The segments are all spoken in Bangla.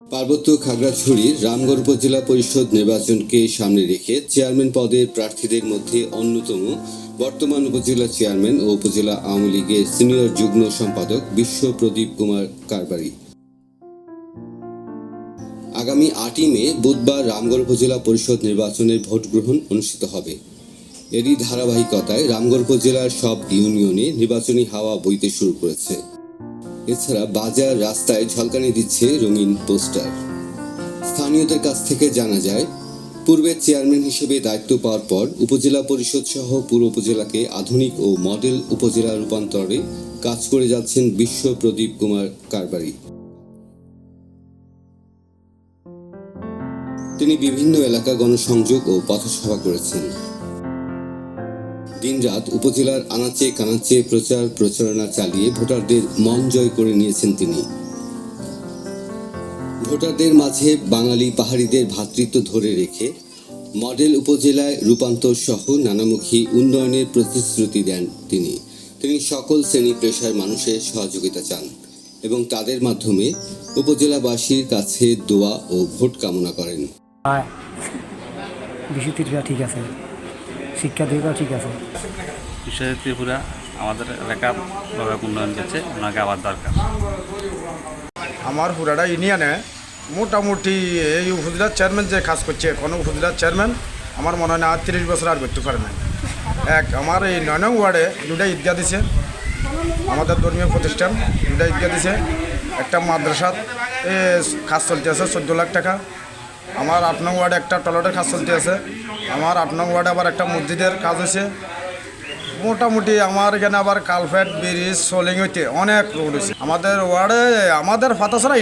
পার্বত্য খাগড়াছড়ির রামগড় উপজেলা পরিষদ নির্বাচনকে সামনে রেখে চেয়ারম্যান পদের প্রার্থীদের মধ্যে অন্যতম বর্তমান উপজেলা চেয়ারম্যান ও উপজেলা আওয়ামী লীগের সিনিয়র যুগ্ম সম্পাদক বিশ্ব প্রদীপ কুমার কারবারি। আগামী ৮ই মে বুধবার রামগড় উপজেলা পরিষদ নির্বাচনের ভোট গ্রহণ অনুষ্ঠিত হবে। এরই ধারাবাহিকতায় রামগড় উপজেলার সব ইউনিয়নে নির্বাচনী হাওয়া বইতে শুরু করেছে। এছাড়া বাজার রাস্তায় ঝলকানি দিচ্ছে রঙিন পোস্টার। স্থানীয়দের কাছ থেকে জানা যায়, পূর্বে চেয়ারম্যান হিসেবে দায়িত্ব পাওয়ার পর উপজেলা পরিষদ সহ পুরো উপজেলাকে আধুনিক ও মডেল উপজেলা রূপান্তরে কাজ করে যাচ্ছেন বিশ্ব প্রদীপ কুমার কারবারি। তিনি বিভিন্ন এলাকা গণসংযোগ ও পথসভা করেছেন। দিনরাত উপজেলার আনাচে কানাচে প্রচারণা চালিয়ে ভোটারদের মন জয় করে নিয়েছেন তিনি। ভোটারদের মাঝে বাঙালি পাহাড়িদের ভ্রাতৃত্ব ধরে রেখে মডেল উপজেলায় রূপান্তর সহ নানামুখী উন্নয়নের প্রতিশ্রুতি দেন তিনি। তিনি সকল শ্রেণী পেশার মানুষের সহযোগিতা চান এবং তাদের মাধ্যমে উপজেলাবাসীর কাছে দোয়া ও ভোট কামনা করেন। ঠিক আছে, শিক্ষা দিকও ঠিক আছে। বিষয় ত্রিপুরা আমাদের এলাকা উন্নয়ন করছে, ওনাকে আবার দরকার। আমার পুরাটা ইউনিয়নে মোটামুটি এই উপজেলার চেয়ারম্যান যে কাজ করছে, কোনো উপজেলার চেয়ারম্যান আমার মনে হয় না 30 বছর আর করতে পারে না। আমার এই 9 নং ওয়ার্ডে 2টা ঈদগাহ দিছে, আমাদের ধর্মীয় প্রতিষ্ঠান 2টা ঈদগাহ দিছে। একটা মাদ্রাসার কাজ চলতে আছে 14 লাখ টাকা। আমার 8 নং ওয়ার্ডে একটা টয়লেটের কাজ চলতে আছে। আমার 8 নং ওয়ার্ডে আবার একটা মসজিদের কাজ হয়েছে। মোটামুটি আমার এখানে আবার কালফেট ব্রিজ সোলিং হইতে অনেক রোড হয়েছে আমাদের ওয়ার্ডে। আমাদের ফাতাছড়া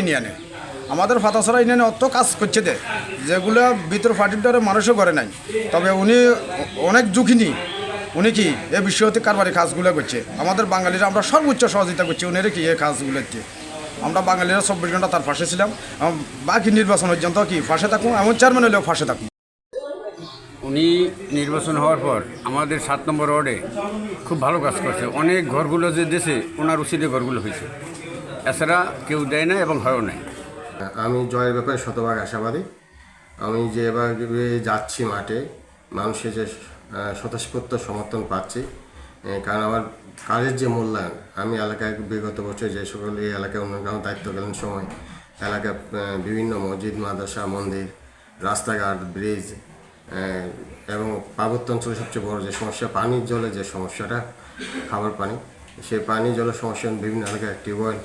ইউনিয়নে অত কাজ করছে যেগুলো ভিতর পার্টিটারে মানুষও করে নাই। তবে উনি অনেক ঝুঁকিনি, উনি কি এই বিষয়তে কারবারি কাজগুলো করছে। আমাদের বাঙালিরা আমরা সর্বোচ্চ সহযোগিতা করছি উনি কি এই কাজগুলোতে। আমরা বাঙালিরা 24 ঘন্টা তার পাশে ছিলাম। বাকি নির্বাচন পর্যন্ত কি ফাঁসে থাকুন, এমন চেয়ারম্যান হলেও ফাঁসে থাকুন। উনি নির্বাচন হওয়ার পর আমাদের 7 নম্বর ওয়ার্ডে খুব ভালো কাজ করছে। অনেক ঘরগুলো যে দেশে ওনার উচিতে ঘরগুলো হয়েছে, এছাড়া কেউ দেয় না এবং হয়ও নাই। আমি জয়ের ব্যাপারে শতভাগ আশাবাদী। আমি যেভাবে যাচ্ছি মাঠে, মানুষের যে স্বতঃস্ফূর্ত সমর্থন পাচ্ছি, কারণ আমার কাজের যে মূল্যায়ন, আমি এলাকায় বিগত বছর যে সকল এই এলাকায় উন্নয়ন দায়িত্বকালীন সময় এলাকায় বিভিন্ন মসজিদ, মাদ্রাসা, মন্দির, রাস্তাঘাট, ব্রিজ এবং পার্বত্য অঞ্চলে সবচেয়ে বড় যে সমস্যা পানির জলের যে সমস্যাটা, খাবার পানি, সেই পানি জলের সমস্যা বিভিন্ন এলাকায় টিউবওয়েল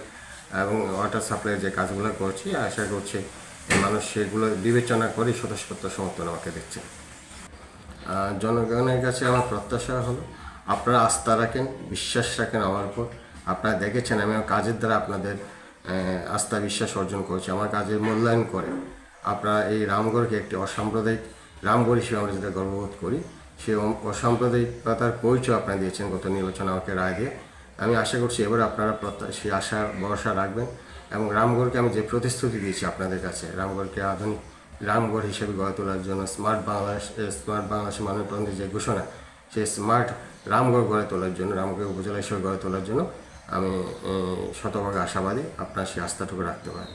এবং ওয়াটার সাপ্লাইয়ের যে কাজগুলো করছি, আশা করছি মানুষ সেগুলো বিবেচনা করে স্বতঃস্ফূর্ত সমর্থন আমাকে দিচ্ছে। জনগণের কাছে আমার প্রত্যাশা হলো আপনারা আস্থা রাখেন, বিশ্বাস রাখেন আমার উপর। আপনারা দেখেছেন আমি আমার কাজের দ্বারা আপনাদের আস্থা বিশ্বাস অর্জন করছি। আমার কাজের মূল্যায়ন করে আপনারা এই রামগড়কে একটি অসাম্প্রদায়িক রামগড় হিসেবে আমরা যেটা গর্ববোধ করি, সেই অসাম্প্রদায়িকতার পরিচয় আপনারা দিয়েছেন গত নির্বাচনে আমাকে রায় দিয়ে। আমি আশা করছি এবার আপনারা সেই আশা ভরসা রাখবেন এবং রামগড়কে আমি যে প্রতিশ্রুতি দিয়েছি আপনাদের কাছে, রামগড়কে আধুনিক রামগড় হিসেবে গড়ে তোলার জন্য স্মার্ট বাংলাদেশ মাননীয় প্রধানমন্ত্রীর যে ঘোষণা, সেই স্মার্ট রামগড় গড়ে তোলার জন্য, রামগড় উপজেলা হিসেবে গড়ে তোলার জন্য আমি শতভাগ আশাবাদী। আপনার সেই আস্থাটুকু রাখতে পারেন।